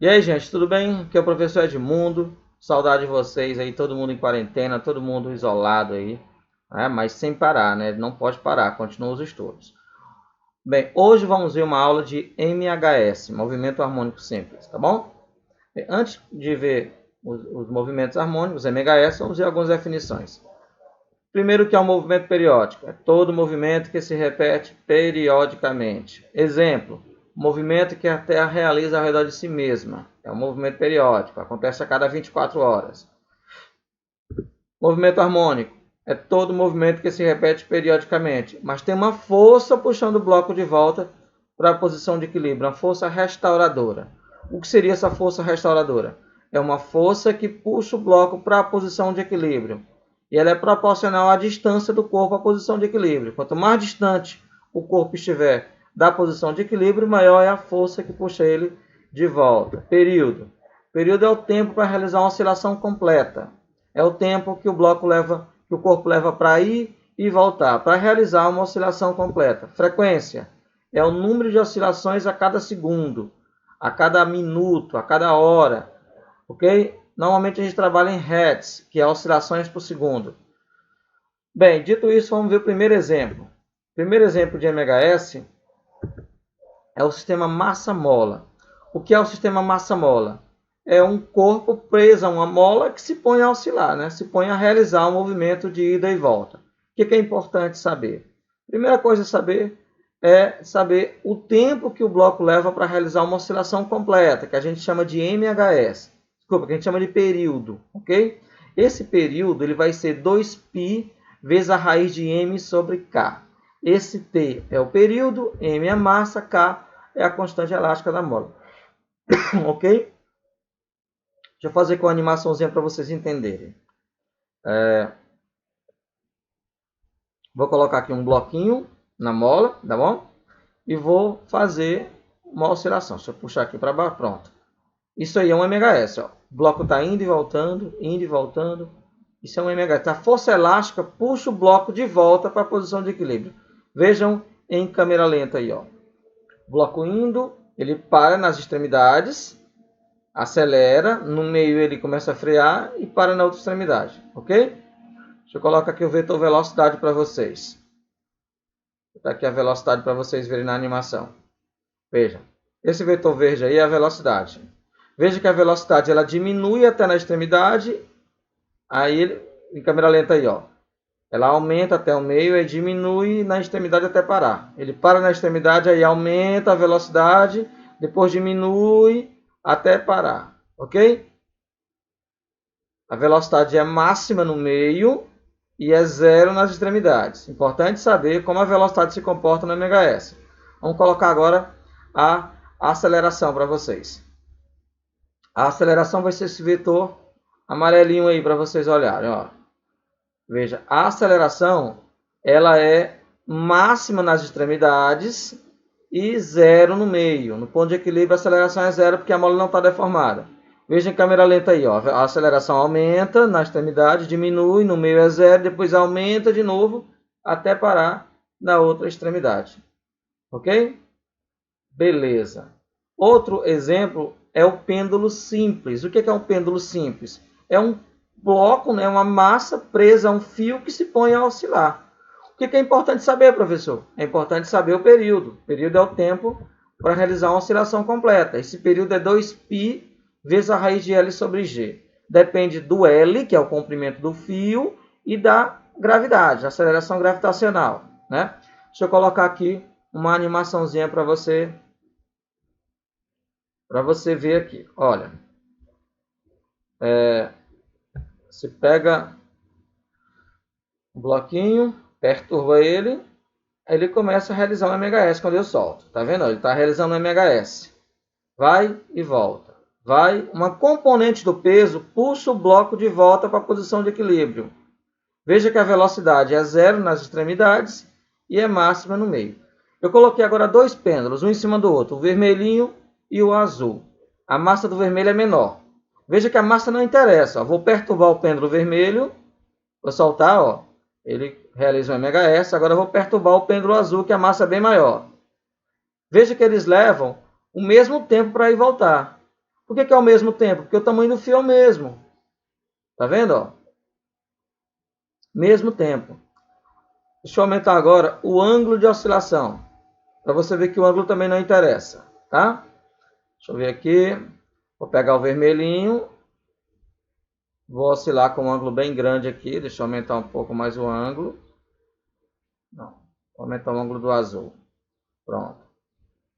E aí, gente, tudo bem? Aqui é o professor Edmundo. Saudade de vocês aí, todo mundo em quarentena, todo mundo isolado aí, né? Mas sem parar, né? Não pode parar, continua os estudos. Bem, hoje vamos ver uma aula de MHS, Movimento Harmônico Simples, tá bom? Bem, antes de ver os movimentos harmônicos, MHS, vamos ver algumas definições. Primeiro, que é um movimento periódico, é todo movimento que se repete periodicamente. Exemplo, movimento que a Terra realiza ao redor de si mesma. É um movimento periódico, acontece a cada 24 horas. Movimento harmônico é todo movimento que se repete periodicamente, mas tem uma força puxando o bloco de volta para a posição de equilíbrio, uma força restauradora. O que seria essa força restauradora? É uma força que puxa o bloco para a posição de equilíbrio. E ela é proporcional à distância do corpo à posição de equilíbrio. Quanto mais distante o corpo estiver da posição de equilíbrio, maior é a força que puxa ele de volta. Período. Período é o tempo para realizar uma oscilação completa. É o tempo que o bloco leva, que o corpo leva para ir e voltar, para realizar uma oscilação completa. Frequência é o número de oscilações a cada segundo, a cada minuto, a cada hora, ok? Normalmente a gente trabalha em Hertz, que é oscilações por segundo. Bem, dito isso, vamos ver o primeiro exemplo. O primeiro exemplo de MHS é o sistema massa-mola. O que é o sistema massa-mola? É um corpo preso a uma mola que se põe a oscilar, né? Se põe a realizar um movimento de ida e volta. O que é importante saber? Primeira coisa a saber é saber o tempo que o bloco leva para realizar uma oscilação completa, que a gente chama de MHS. Desculpa, que a gente chama de período, ok? Esse período ele vai ser 2π vezes a raiz de m sobre k. Esse t é o período, m é a massa, k é a constante elástica da mola. Ok? Deixa eu fazer com a animaçãozinha para vocês entenderem. Vou colocar aqui um bloquinho na mola, tá bom? E vou fazer uma oscilação. Deixa eu puxar aqui para baixo, pronto. Isso aí é um MHS, ó. O bloco está indo e voltando, indo e voltando. Isso é um MHS. A força elástica puxa o bloco de volta para a posição de equilíbrio. Vejam em câmera lenta aí, ó. O bloco indo, ele para nas extremidades, acelera, no meio ele começa a frear e para na outra extremidade, ok? Deixa eu colocar aqui o vetor velocidade para vocês. Vou botar aqui a velocidade para vocês verem na animação. Veja, esse vetor verde aí é a velocidade. Veja que a velocidade ela diminui até na extremidade, aí em câmera lenta aí, ó. Ela aumenta até o meio e diminui na extremidade até parar. Ele para na extremidade, aí aumenta a velocidade, depois diminui até parar, ok? A velocidade é máxima no meio e é zero nas extremidades. Importante saber como a velocidade se comporta no MHS. Vamos colocar agora a aceleração para vocês. A aceleração vai ser esse vetor amarelinho aí para vocês olharem, ó. Veja, a aceleração ela é máxima nas extremidades e zero no meio. No ponto de equilíbrio, a aceleração é zero porque a mola não está deformada. Veja em câmera lenta aí, ó. A aceleração aumenta na extremidade, diminui, no meio é zero, depois aumenta de novo até parar na outra extremidade. Ok? Beleza. Outro exemplo é o pêndulo simples. O que é um pêndulo simples? É um bloco, né, uma massa presa a um fio que se põe a oscilar. O que é importante saber, professor? É importante saber o período. O período é o tempo para realizar uma oscilação completa. Esse período é 2π vezes a raiz de L sobre G. Depende do L, que é o comprimento do fio, e da gravidade, aceleração gravitacional, né? Deixa eu colocar aqui uma animaçãozinha para você ver aqui. Olha, você pega o bloquinho, perturba ele, aí ele começa a realizar um MHS quando eu solto. Tá vendo? Ele está realizando um MHS. Vai e volta. Vai. Uma componente do peso puxa o bloco de volta para a posição de equilíbrio. Veja que a velocidade é zero nas extremidades e é máxima no meio. Eu coloquei agora dois pêndulos, um em cima do outro, o vermelhinho e o azul. A massa do vermelho é menor. Veja que a massa não interessa. Ó. Vou perturbar o pêndulo vermelho, vou soltar, ó. Ele realiza um MHS. Agora eu vou perturbar o pêndulo azul, que a massa é bem maior. Veja que eles levam o mesmo tempo para ir e voltar. Por que é ao mesmo tempo? Porque o tamanho do fio é o mesmo. Tá vendo? Ó? Mesmo tempo. Deixa eu aumentar agora o ângulo de oscilação. Para você ver que o ângulo também não interessa. Tá? Deixa eu ver aqui. Vou pegar o vermelhinho. Vou oscilar com um ângulo bem grande aqui. Deixa eu aumentar um pouco mais o ângulo. Não. Vou aumentar o ângulo do azul. Pronto.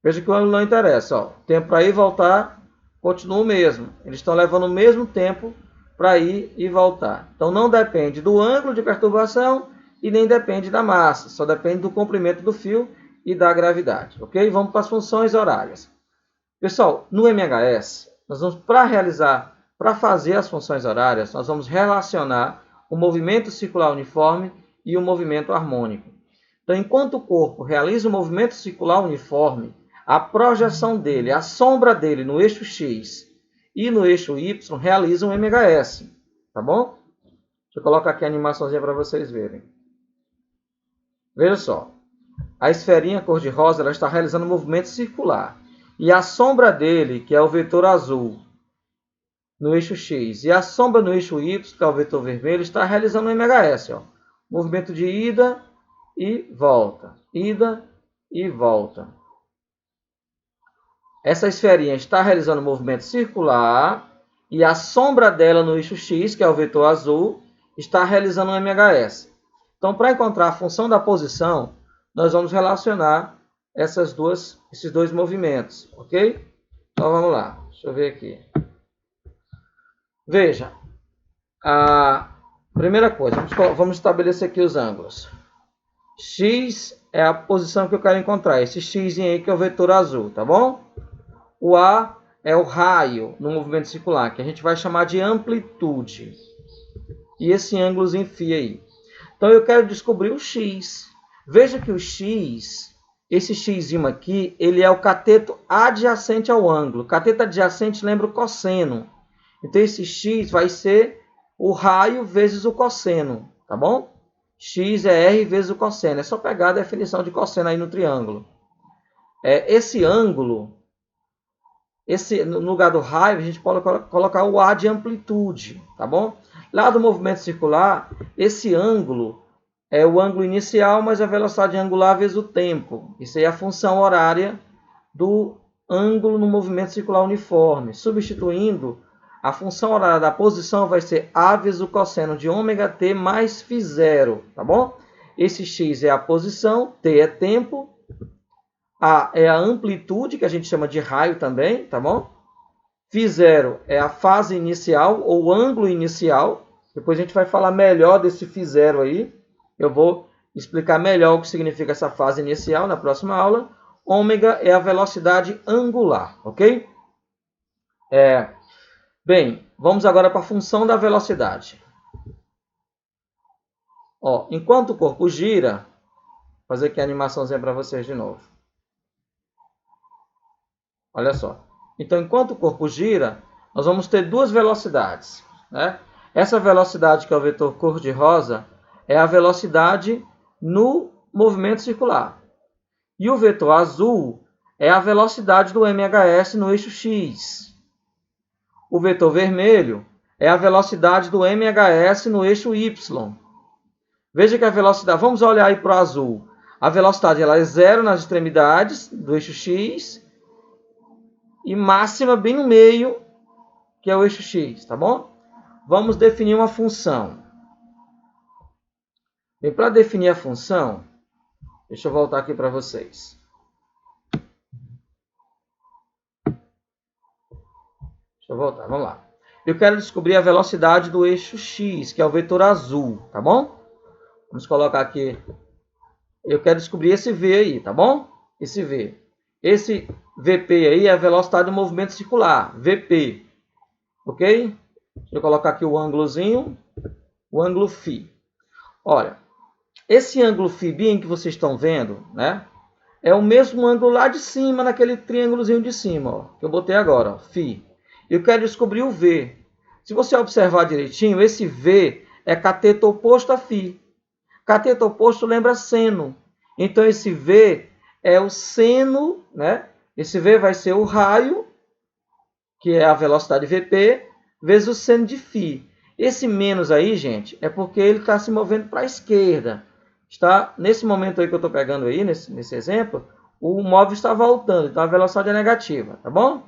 Veja que o ângulo não interessa. Ó. O tempo para ir e voltar continua o mesmo. Eles estão levando o mesmo tempo para ir e voltar. Então não depende do ângulo de perturbação e nem depende da massa. Só depende do comprimento do fio e da gravidade. Ok? Vamos para as funções horárias. Pessoal, no MHS, nós vamos para fazer as funções horárias, nós vamos relacionar o movimento circular uniforme e o movimento harmônico. Então, enquanto o corpo realiza o movimento circular uniforme, a projeção dele, a sombra dele no eixo X e no eixo Y realiza um MHS. Tá bom? Deixa eu colocar aqui a animaçãozinha para vocês verem. Veja só. A esferinha cor-de-rosa ela está realizando um movimento circular. E a sombra dele, que é o vetor azul, no eixo X, e a sombra no eixo Y, que é o vetor vermelho, está realizando um MHS. Ó. Movimento de ida e volta. Ida e volta. Essa esferinha está realizando um movimento circular e a sombra dela no eixo X, que é o vetor azul, está realizando um MHS. Então, para encontrar a função da posição, nós vamos relacionar esses dois movimentos, ok? Então, vamos lá. Deixa eu ver aqui. Veja, a primeira coisa, vamos estabelecer aqui os ângulos. X é a posição que eu quero encontrar, esse X aí que é o vetor azul, tá bom? O A é o raio no movimento circular, que a gente vai chamar de amplitude. E esse ângulozinho φ aí. Então, eu quero descobrir o X. Veja que o X, esse X aqui, ele é o cateto adjacente ao ângulo. Cateto adjacente lembra o cosseno. Então, esse X vai ser o raio vezes o cosseno, tá bom? X é R vezes o cosseno. É só pegar a definição de cosseno aí no triângulo. Esse ângulo, no lugar do raio, a gente pode colocar o A de amplitude, tá bom? Lá do movimento circular, esse ângulo é o ângulo inicial mais a velocidade angular vezes o tempo. Isso aí é a função horária do ângulo no movimento circular uniforme. Substituindo, a função horária da posição vai ser A vezes o cosseno de ômega t mais φ0, tá bom? Esse x é a posição, t é tempo, A é a amplitude, que a gente chama de raio também, tá bom? φ0 é a fase inicial, ou ângulo inicial. Depois a gente vai falar melhor desse φ0 aí. Eu vou explicar melhor o que significa essa fase inicial na próxima aula. Ômega é a velocidade angular, ok? Bem, vamos agora para a função da velocidade. Ó, enquanto o corpo gira, vou fazer aqui a animaçãozinha para vocês de novo. Olha só. Então, enquanto o corpo gira, nós vamos ter duas velocidades, né? Essa velocidade, que é o vetor cor-de-rosa, é a velocidade no movimento circular. E o vetor azul é a velocidade do MHS no eixo X. O vetor vermelho é a velocidade do MHS no eixo Y. Veja que a velocidade... Vamos olhar aí para o azul. A velocidade ela é zero nas extremidades do eixo X e máxima bem no meio, que é o eixo X, tá bom? Vamos definir uma função. E para definir a função, deixa eu voltar aqui para vocês. Deixa eu voltar, vamos lá. Eu quero descobrir a velocidade do eixo X, que é o vetor azul, tá bom? Vamos colocar aqui. Eu quero descobrir esse V aí, tá bom? Esse V. Esse VP aí é a velocidade do movimento circular, VP. Ok? Deixa eu colocar aqui o ângulozinho, o ângulo φ. Olha, esse ângulo φ que vocês estão vendo, né? É o mesmo ângulo lá de cima, naquele triângulozinho de cima, ó, que eu botei agora, ó, φ. Eu quero descobrir o V. Se você observar direitinho, esse V é cateto oposto a φ. Cateto oposto lembra seno. Então, esse V é o seno, né? Esse V vai ser o raio que é a velocidade Vp, vezes o seno de φ. Esse menos aí, gente, é porque ele está se movendo para a esquerda. Está, nesse momento aí que eu estou pegando aí, nesse exemplo, o móvel está voltando, então a velocidade é negativa, tá bom?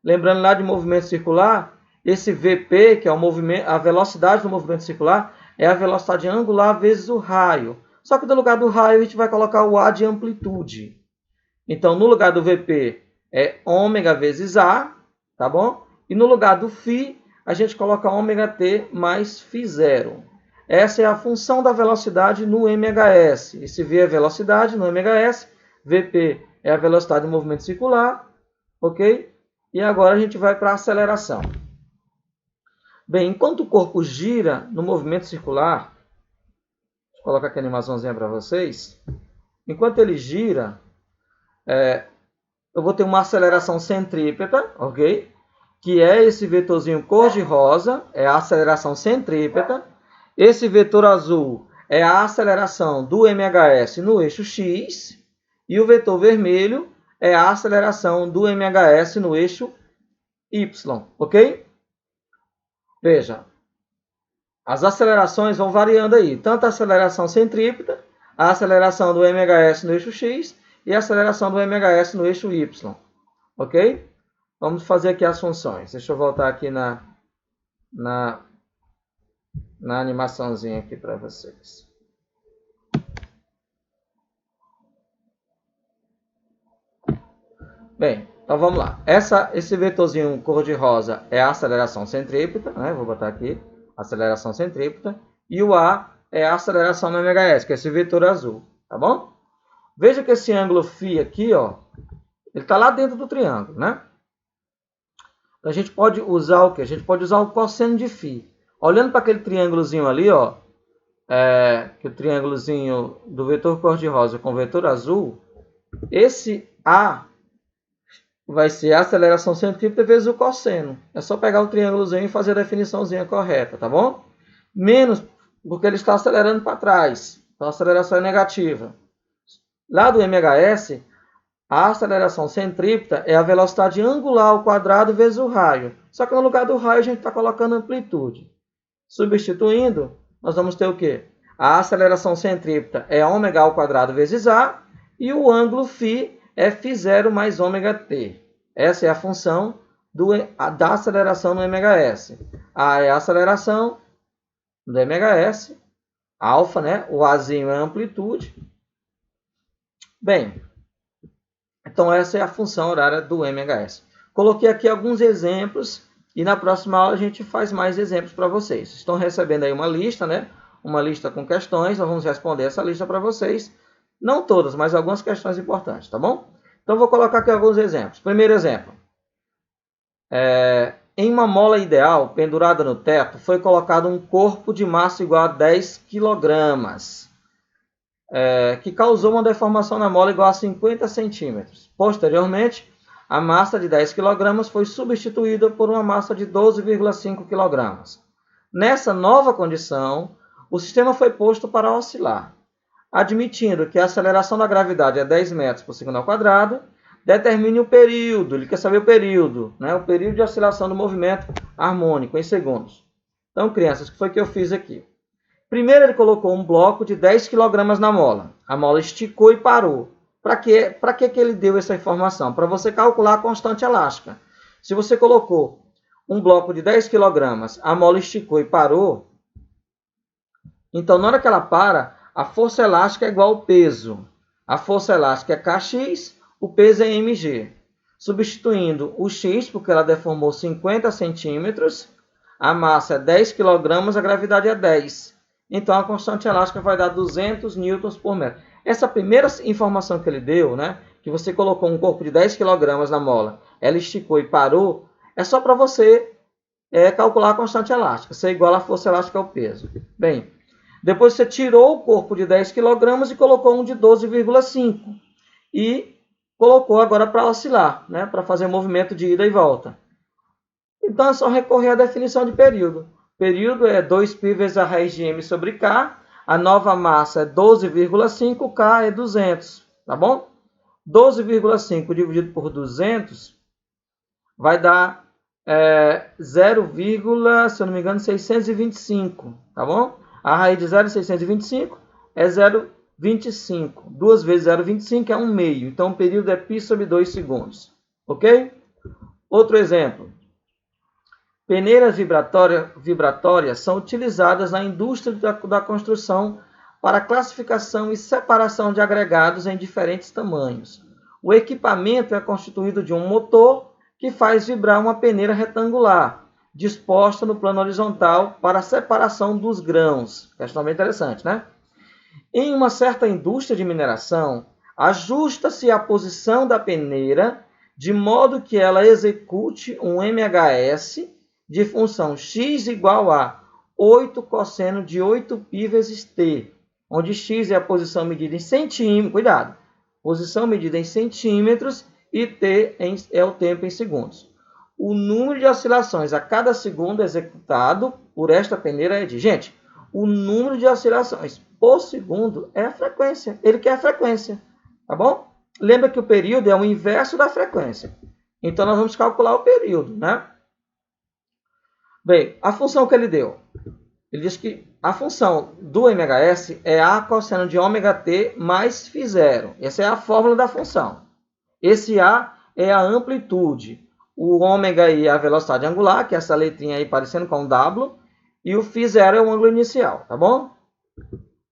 Lembrando lá de movimento circular, esse Vp, que é o movimento, a velocidade do movimento circular, é a velocidade angular vezes o raio. Só que no lugar do raio a gente vai colocar o A de amplitude. Então, no lugar do Vp é ômega vezes A, tá bom? E no lugar do φ, a gente coloca ômega t mais φ0. Essa é a função da velocidade no MHS. Esse V é a velocidade no MHS, Vp é a velocidade do movimento circular, ok? E agora a gente vai para a aceleração. Bem, enquanto o corpo gira no movimento circular, vou colocar aqui a animaçãozinha para vocês. Enquanto ele gira, eu vou ter uma aceleração centrípeta, ok? Que é esse vetorzinho cor-de-rosa, é a aceleração centrípeta. Esse vetor azul é a aceleração do MHS no eixo X. E o vetor vermelho é a aceleração do MHS no eixo Y, ok? Veja, as acelerações vão variando aí. Tanto a aceleração centrípeta, a aceleração do MHS no eixo X e a aceleração do MHS no eixo Y, ok? Vamos fazer aqui as funções. Deixa eu voltar aqui na animaçãozinha aqui para vocês. Bem, então vamos lá. Esse vetorzinho cor-de-rosa é a aceleração centrípeta, né? Vou botar aqui, aceleração centrípeta. E o A é a aceleração no MHS, que é esse vetor azul, tá bom? Veja que esse ângulo φ aqui, ó, ele está lá dentro do triângulo, né? Então, a gente pode usar o quê? A gente pode usar o cosseno de φ. Olhando para aquele triângulozinho ali, ó, que o triângulozinho do vetor cor-de-rosa com o vetor azul, esse A vai ser a aceleração centrípeta vezes o cosseno. É só pegar o triângulozinho e fazer a definiçãozinha correta, tá bom? Menos porque ele está acelerando para trás. Então a aceleração é negativa. Lá do MHS, a aceleração centrípeta é a velocidade angular ao quadrado vezes o raio. Só que no lugar do raio a gente está colocando amplitude. Substituindo, nós vamos ter o quê? A aceleração centrípeta é ômega ao quadrado vezes A e o ângulo φ é φ0 mais ômega t. Essa é a função da aceleração no MHS. A é a aceleração do MHS, alfa, né? O Azinho é a amplitude. Bem, então essa é a função horária do MHS. Coloquei aqui alguns exemplos e na próxima aula a gente faz mais exemplos para vocês. Estão recebendo aí uma lista, né? Uma lista com questões, nós vamos responder essa lista para vocês. Não todas, mas algumas questões importantes, tá bom? Então, vou colocar aqui alguns exemplos. Primeiro exemplo. Em uma mola ideal, pendurada no teto, foi colocado um corpo de massa igual a 10 kg, que causou uma deformação na mola igual a 50 centímetros. Posteriormente, a massa de 10 kg foi substituída por uma massa de 12,5 kg. Nessa nova condição, o sistema foi posto para oscilar. Admitindo que a aceleração da gravidade é 10 metros por segundo ao quadrado, determine o período, ele quer saber o período, né? O período de oscilação do movimento harmônico em segundos. Então, crianças, o que foi que eu fiz aqui? Primeiro ele colocou um bloco de 10 kg na mola. A mola esticou e parou. Para que ele deu essa informação? Para você calcular a constante elástica. Se você colocou um bloco de 10 kg, a mola esticou e parou, então na hora que ela para, a força elástica é igual ao peso. A força elástica é Kx, o peso é mg. Substituindo o x, porque ela deformou 50 centímetros, a massa é 10 kg, a gravidade é 10. Então a constante elástica vai dar 200 newtons por metro. Essa primeira informação que ele deu, né, que você colocou um corpo de 10 kg na mola, ela esticou e parou, é só para você calcular a constante elástica. Isso é igual à força elástica ao peso. Bem, depois você tirou o corpo de 10 kg e colocou um de 12,5. E colocou agora para oscilar, né? Para fazer o movimento de ida e volta. Então é só recorrer à definição de período. Período é 2π vezes a raiz de m sobre k. A nova massa é 12,5, k é 200. Tá bom? 12,5 dividido por 200 vai dar 0, se eu não me engano, 625, tá bom? A raiz de 0,625 é 0,25. 2 vezes 0,25 é 1 meio. Então, o período é π sobre 2 segundos. Ok? Outro exemplo. Peneiras vibratórias são utilizadas na indústria da construção para classificação e separação de agregados em diferentes tamanhos. O equipamento é constituído de um motor que faz vibrar uma peneira retangular, disposta no plano horizontal para a separação dos grãos. Questão bem interessante, né? Em uma certa indústria de mineração, ajusta-se a posição da peneira de modo que ela execute um MHS de função x igual a 8 cosseno de 8π vezes t, onde x é a posição medida em centímetros, cuidado, posição medida em centímetros e t é o tempo em segundos. O número de oscilações a cada segundo executado por esta peneira é de... Gente, o número de oscilações por segundo é a frequência. Ele quer a frequência, tá bom? Lembra que o período é o inverso da frequência. Então, nós vamos calcular o período, né? Bem, a função que ele deu. Ele diz que a função do MHS é A cosseno de ômega t mais φ0. Essa é a fórmula da função. Esse A é a amplitude. O ômega aí é a velocidade angular, que é essa letrinha aí parecendo com um W. E o φ0 é o ângulo inicial, tá bom?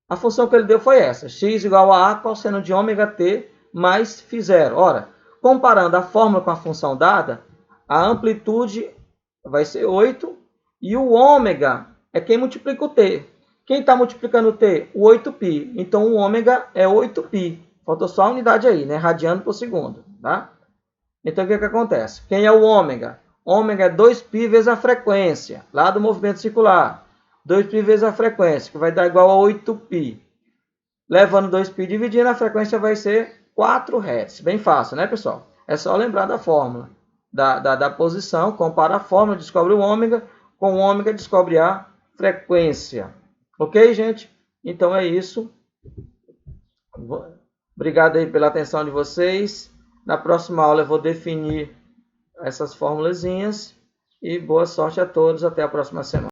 A função que ele deu foi essa. X igual a cosseno de ômega t mais φ0. Ora, comparando a fórmula com a função dada, a amplitude vai ser 8 e o ômega é quem multiplica o t. Quem está multiplicando o t? O 8π. Então, o ômega é 8π. Faltou só a unidade aí, né? Radiano por segundo, tá? Então, o que acontece? Quem é o ômega? Ômega é 2π vezes a frequência, lá do movimento circular. 2π vezes a frequência, que vai dar igual a 8π. Levando 2π dividindo, a frequência vai ser 4 Hz. Bem fácil, né, pessoal? É só lembrar da fórmula, da posição, compara a fórmula, descobre o ômega, com o ômega descobre a frequência. Ok, gente? Então é isso. Obrigado aí pela atenção de vocês. Na próxima aula eu vou definir essas formulazinhas. E boa sorte a todos. Até a próxima semana.